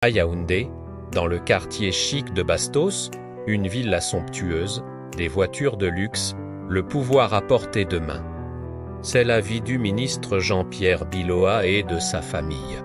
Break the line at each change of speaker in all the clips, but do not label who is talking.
À Yaoundé, dans le quartier chic de Bastos, une villa somptueuse, des voitures de luxe, le pouvoir à portée de main. C'est la vie du ministre Jean-Pierre Biloa et de sa famille.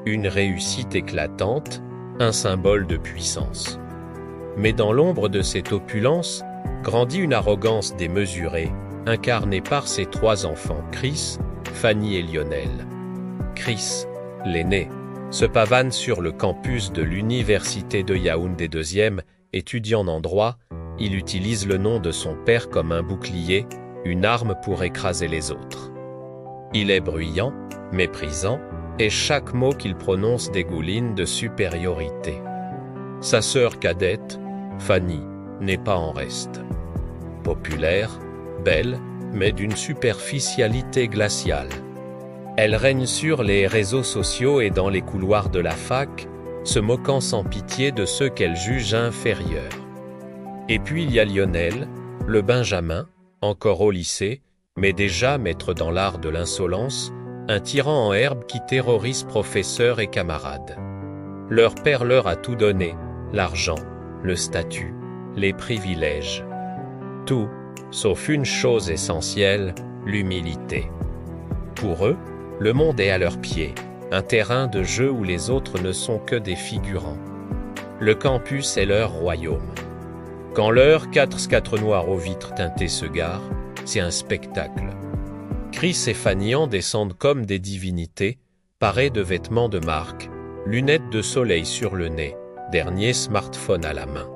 Une réussite éclatante, un symbole de puissance. Mais dans l'ombre de cette opulence, grandit une arrogance démesurée, incarnée par ses trois enfants, Chris, Fanny et Lionel. Chris, l'aîné, se pavane sur le campus de l'université de Yaoundé 2e, étudiant en droit, il utilise le nom de son père comme un bouclier, une arme pour écraser les autres. Il est bruyant, méprisant, et chaque mot qu'il prononce dégouline de supériorité. Sa sœur cadette, Fanny, n'est pas en reste. Populaire, belle, mais d'une superficialité glaciale. Elle règne sur les réseaux sociaux et dans les couloirs de la fac, se moquant sans pitié de ceux qu'elle juge inférieurs. Et puis il y a Lionel, le Benjamin, encore au lycée, mais déjà maître dans l'art de l'insolence, un tyran en herbe qui terrorise professeurs et camarades. Leur père leur a tout donné, l'argent, le statut, les privilèges. Tout, sauf une chose essentielle, l'humilité. Pour eux, le monde est à leurs pieds, un terrain de jeu où les autres ne sont que des figurants. Le campus est leur royaume. Quand leurs 4x4 noirs aux vitres teintées se garent, c'est un spectacle. Chris et Fanny en descendent comme des divinités, parés de vêtements de marque, lunettes de soleil sur le nez, dernier smartphone à la main.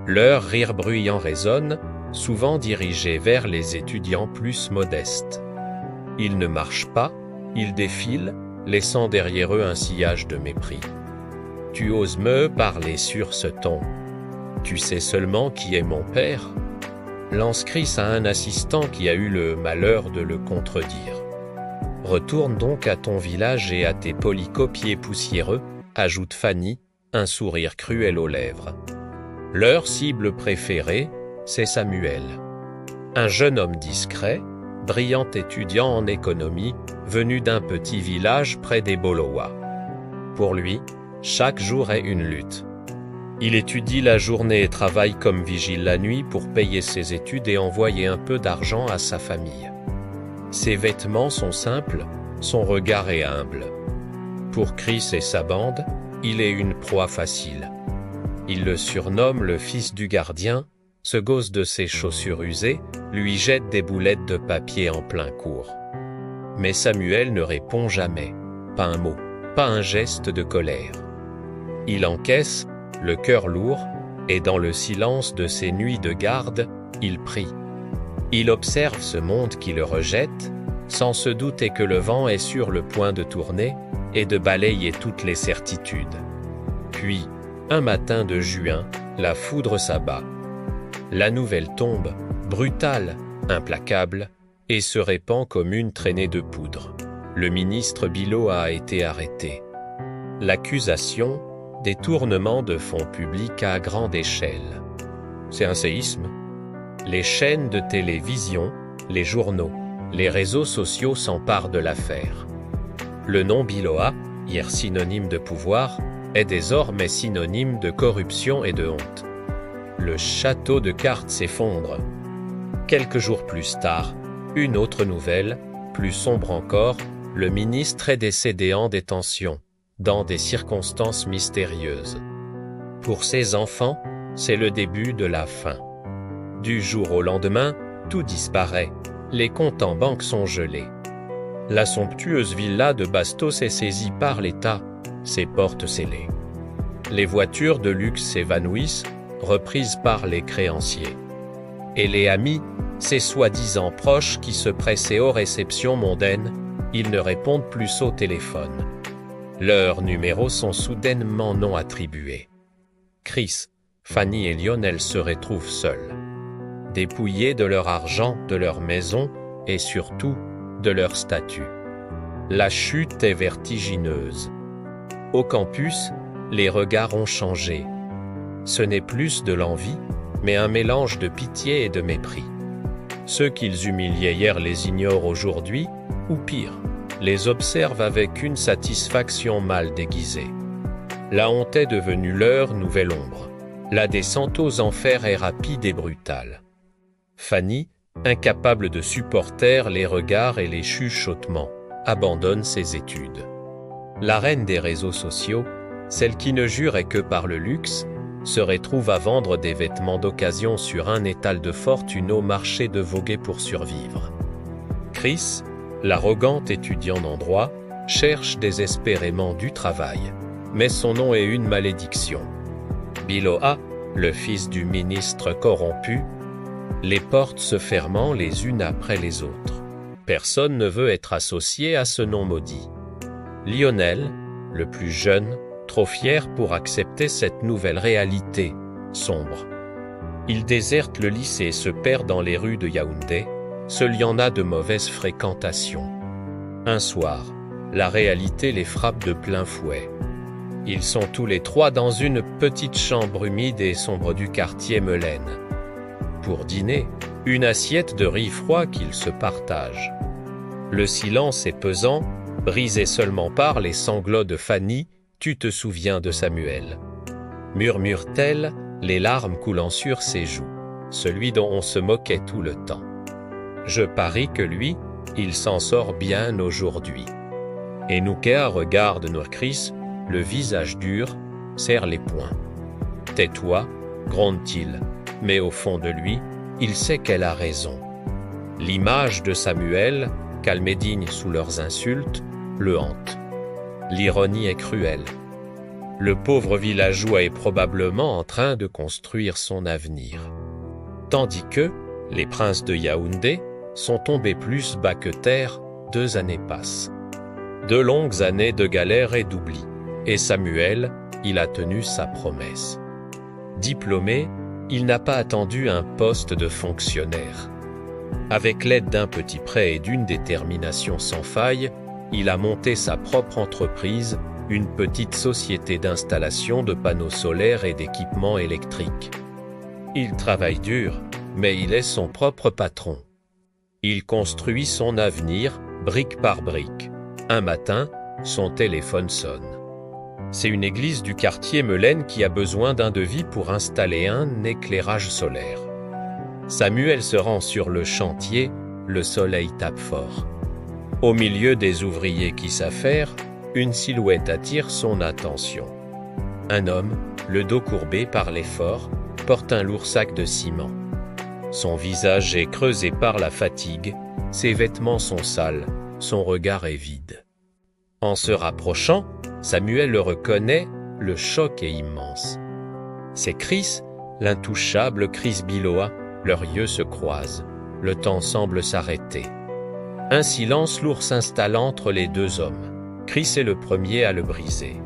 Leur rire bruyant résonne, souvent dirigé vers les étudiants plus modestes. Ils ne marchent pas, ils défilent, laissant derrière eux un sillage de mépris. « Tu oses me parler sur ce ton? Tu sais seulement qui est mon père ?» lance Chris à un assistant qui a eu le malheur de le contredire. « Retourne donc à ton village et à tes polycopiers poussiéreux », ajoute Fanny, un sourire cruel aux lèvres. Leur cible préférée, c'est Samuel. Un jeune homme discret, brillant étudiant en économie, venu d'un petit village près des Bolowa. Pour lui, chaque jour est une lutte. Il étudie la journée et travaille comme vigile la nuit pour payer ses études et envoyer un peu d'argent à sa famille. Ses vêtements sont simples, son regard est humble. Pour Chris et sa bande, il est une proie facile. Il le surnomme le fils du gardien. Ce gosse de ses chaussures usées lui jette des boulettes de papier en plein cours. Mais Samuel ne répond jamais, pas un mot, pas un geste de colère. Il encaisse, le cœur lourd, et dans le silence de ses nuits de garde, il prie. Il observe ce monde qui le rejette, sans se douter que le vent est sur le point de tourner et de balayer toutes les certitudes. Puis, un matin de juin, la foudre s'abat. La nouvelle tombe, brutale, implacable, et se répand comme une traînée de poudre. Le ministre Biloa a été arrêté. L'accusation, détournement de fonds publics à grande échelle. C'est un séisme. Les chaînes de télévision, les journaux, les réseaux sociaux s'emparent de l'affaire. Le nom Biloa, hier synonyme de pouvoir, est désormais synonyme de corruption et de honte. Le château de cartes s'effondre. Quelques jours plus tard, une autre nouvelle, plus sombre encore, le ministre est décédé en détention, dans des circonstances mystérieuses. Pour ses enfants, c'est le début de la fin. Du jour au lendemain, tout disparaît, les comptes en banque sont gelés. La somptueuse villa de Bastos est saisie par l'État, ses portes scellées. Les voitures de luxe s'évanouissent, reprises par les créanciers. Et les amis, ces soi-disant proches qui se pressaient aux réceptions mondaines, ils ne répondent plus au téléphone. Leurs numéros sont soudainement non attribués. Chris, Fanny et Lionel se retrouvent seuls, dépouillés de leur argent, de leur maison et surtout de leur statut. La chute est vertigineuse. Au campus, les regards ont changé. Ce n'est plus de l'envie, mais un mélange de pitié et de mépris. Ceux qu'ils humiliaient hier les ignorent aujourd'hui, ou pire, les observent avec une satisfaction mal déguisée. La honte est devenue leur nouvelle ombre. La descente aux enfers est rapide et brutale. Fanny, incapable de supporter les regards et les chuchotements, abandonne ses études. La reine des réseaux sociaux, celle qui ne jurait que par le luxe, se retrouve à vendre des vêtements d'occasion sur un étal de fortune au marché de Voguet pour survivre. Chris, l'arrogant étudiant en droit, cherche désespérément du travail, mais son nom est une malédiction. Biloha, le fils du ministre corrompu, les portes se fermant les unes après les autres. Personne ne veut être associé à ce nom maudit. Lionel, le plus jeune, trop fier pour accepter cette nouvelle réalité, sombre. Il déserte le lycée et se perd dans les rues de Yaoundé, seul y en a de mauvaise fréquentation. Un soir, la réalité les frappe de plein fouet. Ils sont tous les trois dans une petite chambre humide et sombre du quartier Melaine. Pour dîner, une assiette de riz froid qu'ils se partagent. Le silence est pesant, brisé seulement par les sanglots de Fanny. Tu te souviens de Samuel, murmure-t-elle, les larmes coulant sur ses joues, celui dont on se moquait tout le temps. Je parie que lui, il s'en sort bien aujourd'hui. Et Noukéa regarde Chris, le visage dur, serre les poings. Tais-toi, gronde-t-il, mais au fond de lui, il sait qu'elle a raison. L'image de Samuel, calme et digne sous leurs insultes, le hante. L'ironie est cruelle. Le pauvre villageois est probablement en train de construire son avenir. Tandis que les princes de Yaoundé sont tombés plus bas que terre, 2 années passent. 2 longues années de galère et d'oubli. Et Samuel, il a tenu sa promesse. Diplômé, il n'a pas attendu un poste de fonctionnaire. Avec l'aide d'un petit prêt et d'une détermination sans faille, il a monté sa propre entreprise, une petite société d'installation de panneaux solaires et d'équipements électriques. Il travaille dur, mais il est son propre patron. Il construit son avenir, brique par brique. Un matin, son téléphone sonne. C'est une église du quartier Melaine qui a besoin d'un devis pour installer un éclairage solaire. Samuel se rend sur le chantier, le soleil tape fort. Au milieu des ouvriers qui s'affairent, une silhouette attire son attention. Un homme, le dos courbé par l'effort, porte un lourd sac de ciment. Son visage est creusé par la fatigue, ses vêtements sont sales, son regard est vide. En se rapprochant, Samuel le reconnaît, le choc est immense. C'est Chris, l'intouchable Chris Biloha, leurs yeux se croisent, le temps semble s'arrêter. Un silence lourd s'installe entre les 2 hommes. Chris est le premier à le briser.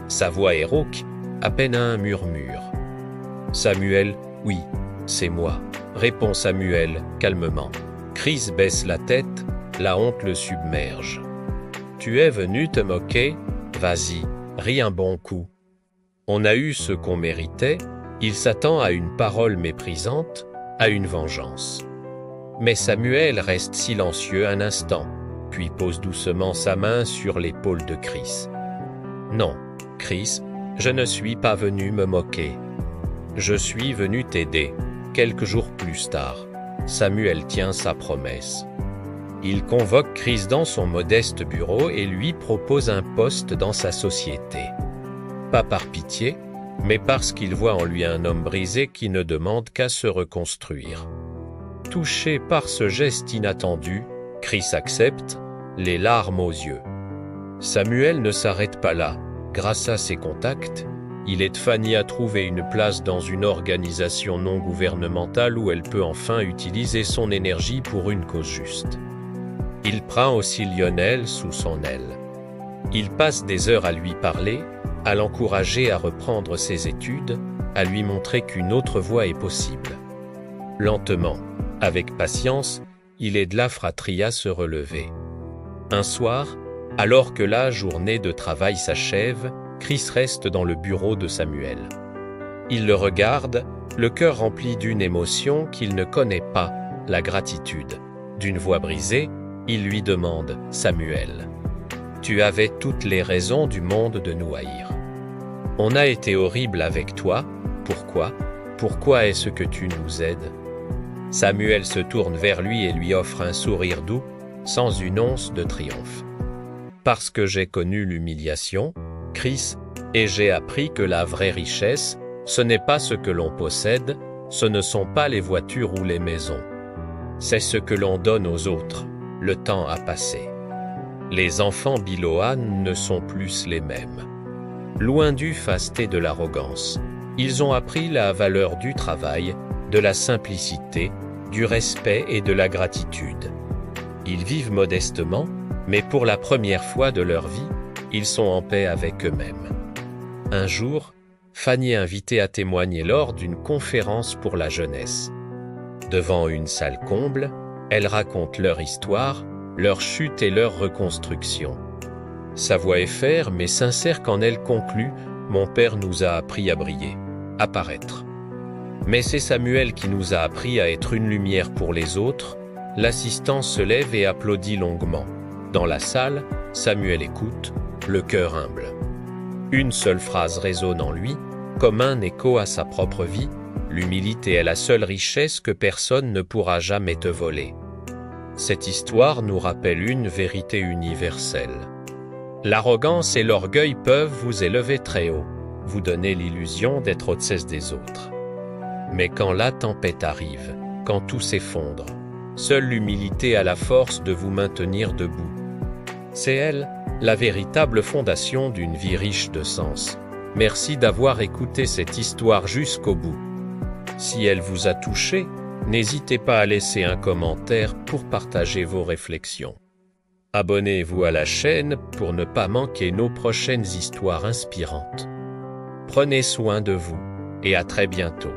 Sa voix est rauque, à peine un murmure. « Samuel, oui, c'est moi », répond Samuel calmement. Chris baisse la tête, la honte le submerge. « Tu es venu te moquer ? Vas-y, ris un bon coup. » On a eu ce qu'on méritait, il s'attend à une parole méprisante, à une vengeance. Mais Samuel reste silencieux un instant, puis pose doucement sa main sur l'épaule de Chris. « Non, Chris, je ne suis pas venu me moquer. Je suis venu t'aider. » Quelques jours plus tard, Samuel tient sa promesse. Il convoque Chris dans son modeste bureau et lui propose un poste dans sa société. Pas par pitié, mais parce qu'il voit en lui un homme brisé qui ne demande qu'à se reconstruire. Touché par ce geste inattendu, Chris accepte, les larmes aux yeux. Samuel ne s'arrête pas là. Grâce à ses contacts, il aide Fanny à trouver une place dans une organisation non gouvernementale où elle peut enfin utiliser son énergie pour une cause juste. Il prend aussi Lionel sous son aile. Il passe des heures à lui parler, à l'encourager à reprendre ses études, à lui montrer qu'une autre voie est possible. Lentement, avec patience, il aide la fratrie à se relever. Un soir, alors que la journée de travail s'achève, Chris reste dans le bureau de Samuel. Il le regarde, le cœur rempli d'une émotion qu'il ne connaît pas, la gratitude. D'une voix brisée, il lui demande « Samuel, tu avais toutes les raisons du monde de nous haïr. On a été horrible avec toi, pourquoi? Pourquoi est-ce que tu nous aides? Samuel se tourne vers lui et lui offre un sourire doux, sans une once de triomphe. Parce que j'ai connu l'humiliation, Chris, et j'ai appris que la vraie richesse, ce n'est pas ce que l'on possède, ce ne sont pas les voitures ou les maisons. C'est ce que l'on donne aux autres. Le temps a passé. Les enfants Bilohan ne sont plus les mêmes. Loin du faste et de l'arrogance, ils ont appris la valeur du travail, de la simplicité, du respect et de la gratitude. Ils vivent modestement, mais pour la première fois de leur vie, ils sont en paix avec eux-mêmes. Un jour, Fanny est invitée à témoigner lors d'une conférence pour la jeunesse. Devant une salle comble, elle raconte leur histoire, leur chute et leur reconstruction. Sa voix est ferme mais sincère quand elle conclut « Mon père nous a appris à briller, à paraître ». Mais c'est Samuel qui nous a appris à être une lumière pour les autres. L'assistant se lève et applaudit longuement. Dans la salle, Samuel écoute, le cœur humble. Une seule phrase résonne en lui, comme un écho à sa propre vie. L'humilité est la seule richesse que personne ne pourra jamais te voler. Cette histoire nous rappelle une vérité universelle. L'arrogance et l'orgueil peuvent vous élever très haut, vous donner l'illusion d'être au-dessus des autres. Mais quand la tempête arrive, quand tout s'effondre, seule l'humilité a la force de vous maintenir debout. C'est elle, la véritable fondation d'une vie riche de sens. Merci d'avoir écouté cette histoire jusqu'au bout. Si elle vous a touché, n'hésitez pas à laisser un commentaire pour partager vos réflexions. Abonnez-vous à la chaîne pour ne pas manquer nos prochaines histoires inspirantes. Prenez soin de vous et à très bientôt.